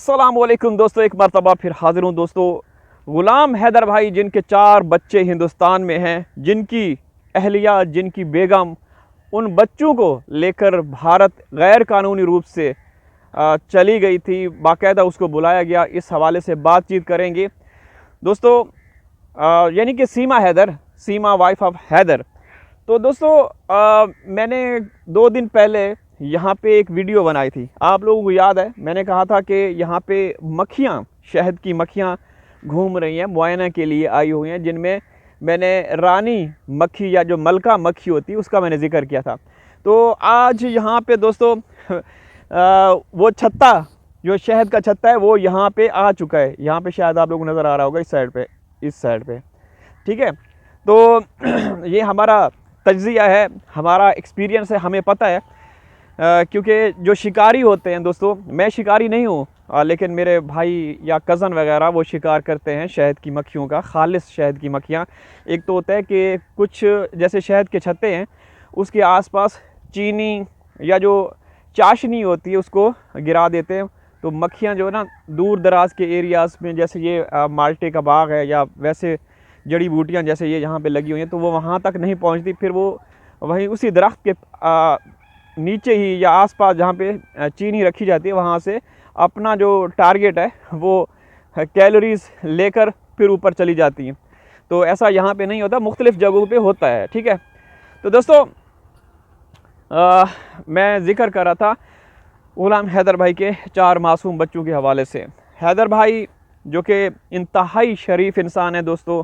अस्सलाम वालेकुम दोस्तों, एक मरतबा फिर हाजिर हूँ दोस्तों। ग़ुलाम हैदर भाई जिनके 4 बच्चे हिंदुस्तान में हैं, जिनकी अहलिया, जिनकी बेगम, उन बच्चों को लेकर भारत गैर कानूनी रूप से चली गई थी, बाकायदा उसको बुलाया गया। इस हवाले से बातचीत करेंगे दोस्तों। यानी कि सीमा वाइफ ऑफ हैदर। तो दोस्तों मैंने 2 दिन पहले यहाँ पे एक वीडियो बनाई थी। आप लोगों को याद है, मैंने कहा था कि यहाँ पे मक्खियाँ, शहद की मक्खियाँ घूम रही हैं, मुआयना के लिए आई हुई हैं, जिनमें मैंने रानी मक्खी या जो मलका मक्खी होती है उसका मैंने जिक्र किया था। तो आज यहाँ पे दोस्तों वो छत्ता, जो शहद का छत्ता है, वो यहाँ पे आ चुका है। यहाँ पे शायद आप लोगों को नज़र आ रहा होगा, इस साइड पे ठीक है। तो ये हमारा तज्ज़िया है, हमारा एक्सपीरियंस है, हमें पता है। क्योंकि जो शिकारी होते हैं दोस्तों, मैं शिकारी नहीं हूँ, लेकिन मेरे भाई या कज़न वगैरह वो शिकार करते हैं शहद की मक्खियों का, खालिस शहद की मक्खियाँ। एक तो होता है कि कुछ जैसे शहद के छत्ते हैं, उसके आसपास चीनी या जो चाशनी होती है उसको गिरा देते हैं। तो मक्खियाँ जो है ना, दूर दराज के एरियाज़ में, जैसे ये माल्टे का बाग है या वैसे जड़ी बूटियाँ जैसे ये यहाँ पे लगी हुई हैं, तो वो वहाँ तक नहीं पहुँचती। फिर वो वहीं उसी दरख्त के नीचे ही या आसपास जहाँ पे चीनी रखी जाती है, वहाँ से अपना जो टारगेट है वो कैलोरीज़ लेकर फिर ऊपर चली जाती हैं। तो ऐसा यहाँ पे नहीं होता, मुख्तलिफ़ जगहों पे होता है, ठीक है। तो दोस्तों मैं ज़िक्र कर रहा था ग़ुलाम हैदर भाई के 4 मासूम बच्चों के हवाले से। हैदर भाई जो कि इंतहाई शरीफ इंसान है दोस्तों,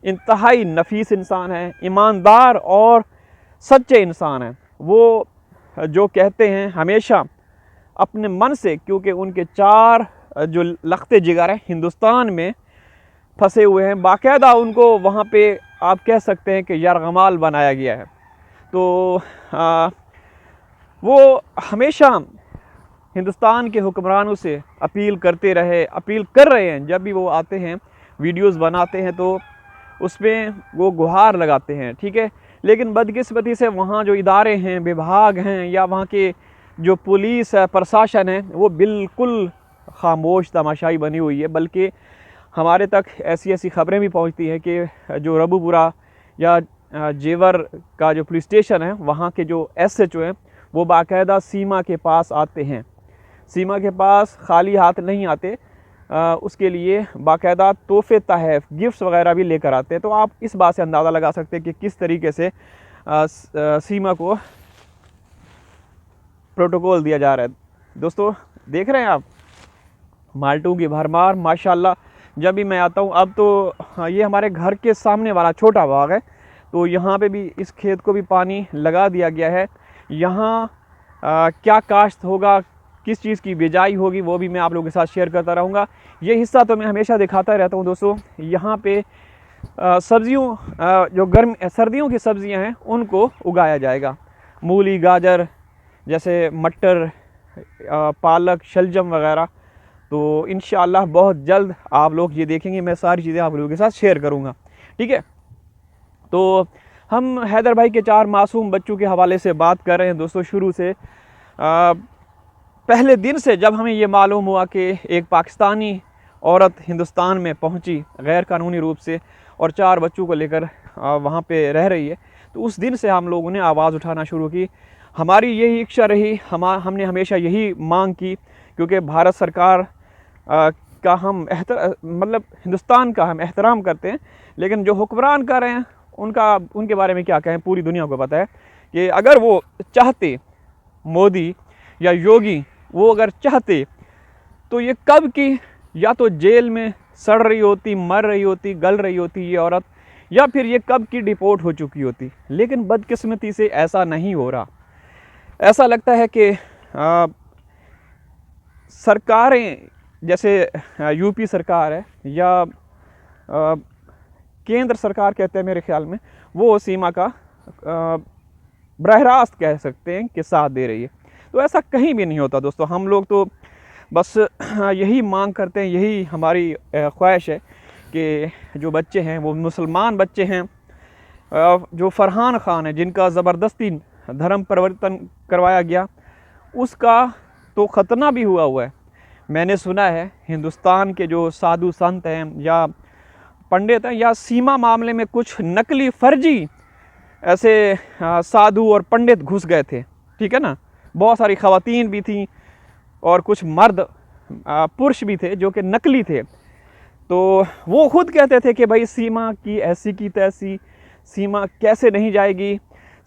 इंतहाई नफीस इंसान है, ईमानदार और सच्चे इंसान हैं। वो जो कहते हैं हमेशा अपने मन से, क्योंकि उनके 4 जो लख्ते जिगर हैं हिंदुस्तान में फंसे हुए हैं, बाकायदा उनको वहाँ पे आप कह सकते हैं कि यरगमाल बनाया गया है। तो वो हमेशा हिंदुस्तान के हुक्मरानों से अपील कर रहे हैं। जब भी वो आते हैं, वीडियोस बनाते हैं, तो उसमें वो गुहार लगाते हैं, ठीक है। लेकिन बदकिस्मती से वहाँ जो इदारे हैं, विभाग हैं, या वहाँ के जो पुलिस है, प्रशासन है, वो बिल्कुल खामोश तमाशाई बनी हुई है। बल्कि हमारे तक ऐसी ऐसी ख़बरें भी पहुँचती हैं कि जो रबूपुरा या जेवर का जो पुलिस स्टेशन है, वहाँ के जो SHO हैं, वो बाकायदा सीमा के पास आते हैं। सीमा के पास खाली हाथ नहीं आते, उसके लिए बाकायदा तोहफ़े तहफ़, गिफ्ट्स वगैरह भी लेकर आते हैं। तो आप इस बात से अंदाज़ा लगा सकते हैं कि किस तरीके से सीमा को प्रोटोकॉल दिया जा रहा है। दोस्तों देख रहे हैं आप माल्टों की भरमार, माशाल्लाह। जब भी मैं आता हूँ, अब तो ये हमारे घर के सामने वाला छोटा बाग है, तो यहाँ पे भी इस खेत को भी पानी लगा दिया गया है। यहाँ क्या काश्त होगा, किस चीज़ की बिजाई होगी, वो भी मैं आप लोगों के साथ शेयर करता रहूँगा। ये हिस्सा तो मैं हमेशा दिखाता रहता हूँ दोस्तों। यहाँ पे सब्जियों, जो सर्दियों की सब्जियाँ हैं, उनको उगाया जाएगा। मूली, गाजर, जैसे मटर, पालक, शलजम वगैरह। तो इंशाअल्लाह बहुत जल्द आप लोग ये देखेंगे, मैं सारी चीज़ें आप लोगों के साथ शेयर करूँगा, ठीक है। तो हम हैदर भाई के 4 मासूम बच्चों के हवाले से बात कर रहे हैं दोस्तों। शुरू से पहले दिन से जब हमें ये मालूम हुआ कि एक पाकिस्तानी औरत हिंदुस्तान में पहुंची गैर कानूनी रूप से और 4 बच्चों को लेकर वहाँ पे रह रही है, तो उस दिन से हम लोगों ने आवाज़ उठाना शुरू की। हमारी यही इच्छा रही, हमने हमेशा यही मांग की, क्योंकि भारत सरकार का हम मतलब हिंदुस्तान का हम एहतराम करते हैं, लेकिन जो हुक्मरान कर रहे हैं उनके बारे में क्या कहें। पूरी दुनिया को पता है कि अगर वो चाहते, मोदी या योगी, वो अगर चाहते, तो ये कब की या तो जेल में सड़ रही होती, मर रही होती, गल रही होती ये औरत, या फिर ये कब की डिपोर्ट हो चुकी होती। लेकिन बदकिस्मती से ऐसा नहीं हो रहा। ऐसा लगता है कि सरकारें, जैसे यूपी सरकार है या केंद्र सरकार कहते हैं मेरे ख्याल में, वो सीमा का बरह रास्त कह सकते हैं कि साथ दे रही है। तो ऐसा कहीं भी नहीं होता दोस्तों। हम लोग तो बस यही मांग करते हैं, यही हमारी ख्वाहिश है कि जो बच्चे हैं वो मुसलमान बच्चे हैं। जो फरहान ख़ान है, जिनका ज़बरदस्ती धर्म परिवर्तन करवाया गया, उसका तो ख़तना भी हुआ है। मैंने सुना है हिंदुस्तान के जो साधु संत हैं या पंडित हैं या सीमा मामले में कुछ नकली फर्जी ऐसे साधु और पंडित घुस गए थे, ठीक है ना। बहुत सारी ख़वातीन भी थीं और कुछ मर्द पुरुष भी थे जो कि नकली थे। तो वो खुद कहते थे कि भाई सीमा की ऐसी की तैसी, सीमा कैसे नहीं जाएगी,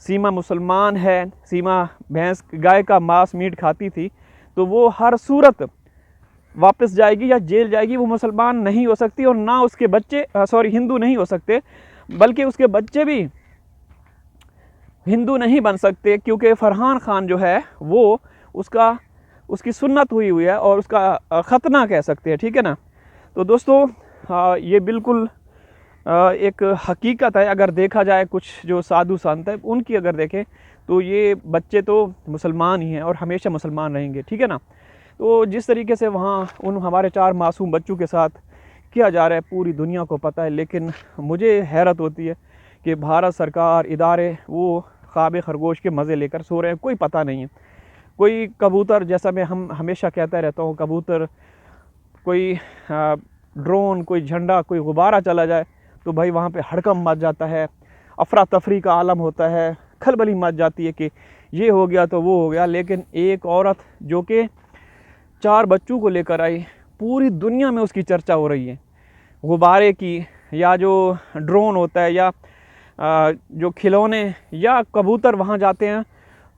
सीमा मुसलमान है, सीमा भैंस गाय का मांस मीट खाती थी, तो वो हर सूरत वापस जाएगी या जेल जाएगी, वो मुसलमान नहीं हो सकती और ना उसके बच्चे हिंदू नहीं हो सकते, बल्कि उसके बच्चे भी हिंदू नहीं बन सकते, क्योंकि फरहान खान जो है वो उसकी सुन्नत हुई है और उसका ख़तना कह सकते हैं, ठीक है ना। तो दोस्तों ये बिल्कुल एक हकीकत है। अगर देखा जाए कुछ जो साधु संत है उनकी अगर देखें तो ये बच्चे तो मुसलमान ही हैं और हमेशा मुसलमान रहेंगे, ठीक है ना। तो जिस तरीके से वहाँ उन हमारे 4 मासूम बच्चों के साथ किया जा रहा है पूरी दुनिया को पता है, लेकिन मुझे हैरत होती है कि भारत सरकार इदारे वो ख्वाब खरगोश के मज़े लेकर सो रहे हैं, कोई पता नहीं है। कोई कबूतर, जैसा मैं हमेशा कहता रहता हूँ, कबूतर कोई ड्रोन, कोई झंडा, कोई गुब्बारा चला जाए तो भाई वहाँ पे हड़कंप मच जाता है, अफरा तफरी का आलम होता है, खलबली मच जाती है कि ये हो गया तो वो हो गया। लेकिन एक औरत जो कि 4 बच्चों को लेकर आई, पूरी दुनिया में उसकी चर्चा हो रही है, गुब्बारे की या जो ड्रोन होता है या जो खिलौने या कबूतर वहाँ जाते हैं,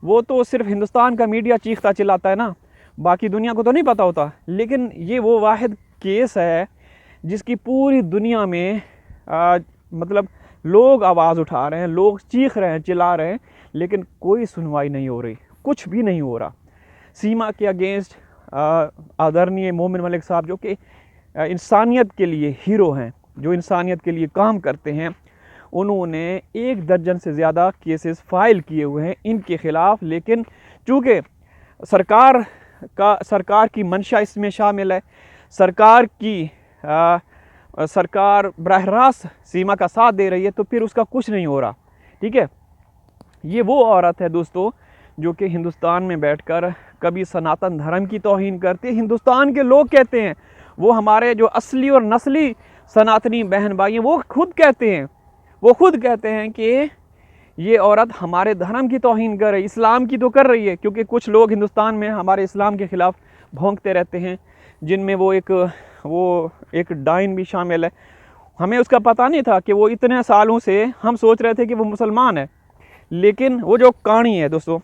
वो तो सिर्फ हिंदुस्तान का मीडिया चीखता चिल्लाता है ना, बाकी दुनिया को तो नहीं पता होता। लेकिन ये वो वाहिद केस है जिसकी पूरी दुनिया में मतलब लोग आवाज़ उठा रहे हैं, लोग चीख रहे हैं, चिल्ला रहे हैं, लेकिन कोई सुनवाई नहीं हो रही, कुछ भी नहीं हो रहा। सीमा के अगेंस्ट आदरणीय मोमिन मलिक साहब जो कि इंसानियत के लिए हीरो हैं, जो इंसानियत के लिए काम करते हैं, उन्होंने 1 दर्जन से ज़्यादा केसेस फाइल किए हुए हैं इनके ख़िलाफ़। लेकिन चूँकि सरकार की मंशा इसमें शामिल है, सरकार बराह रास्त सीमा का साथ दे रही है, तो फिर उसका कुछ नहीं हो रहा, ठीक है। ये वो औरत है दोस्तों जो कि हिंदुस्तान में बैठकर कभी सनातन धर्म की तौहीन करती है। हिंदुस्तान के लोग कहते हैं, वो हमारे जो असली और नस्ली सनातनी बहन भाई हैं, वो खुद कहते हैं कि ये औरत हमारे धर्म की तौहीन कर रही है, इस्लाम की तो कर रही है, क्योंकि कुछ लोग हिंदुस्तान में हमारे इस्लाम के ख़िलाफ़ भौंकते रहते हैं, जिनमें वो एक डाइन भी शामिल है। हमें उसका पता नहीं था कि वो इतने सालों से हम सोच रहे थे कि वो मुसलमान है, लेकिन वो जो कहानी है दोस्तों,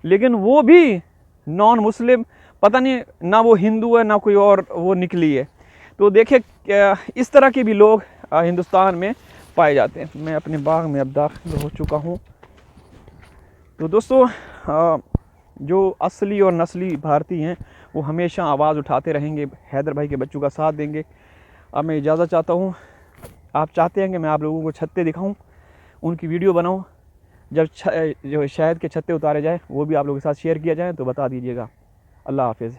लेकिन वो भी नॉन मुस्लिम, पता नहीं ना वो हिंदू है ना कोई और वो निकली है। तो देखिए इस तरह के भी लोग हिंदुस्तान में पाए जाते हैं। मैं अपने बाग में अब दाखिल हो चुका हूँ। तो दोस्तों जो असली और नस्ली भारतीय हैं वो हमेशा आवाज़ उठाते रहेंगे, हैदर भाई के बच्चों का साथ देंगे। अब मैं इजाज़त चाहता हूँ। आप चाहते हैं कि मैं आप लोगों को छत्ते दिखाऊं, उनकी वीडियो बनाऊं, जब जो शहद के छत्ते उतारे जाए वो भी आप लोगों के साथ शेयर किया जाए तो बता दीजिएगा। अल्लाह हाफिज़।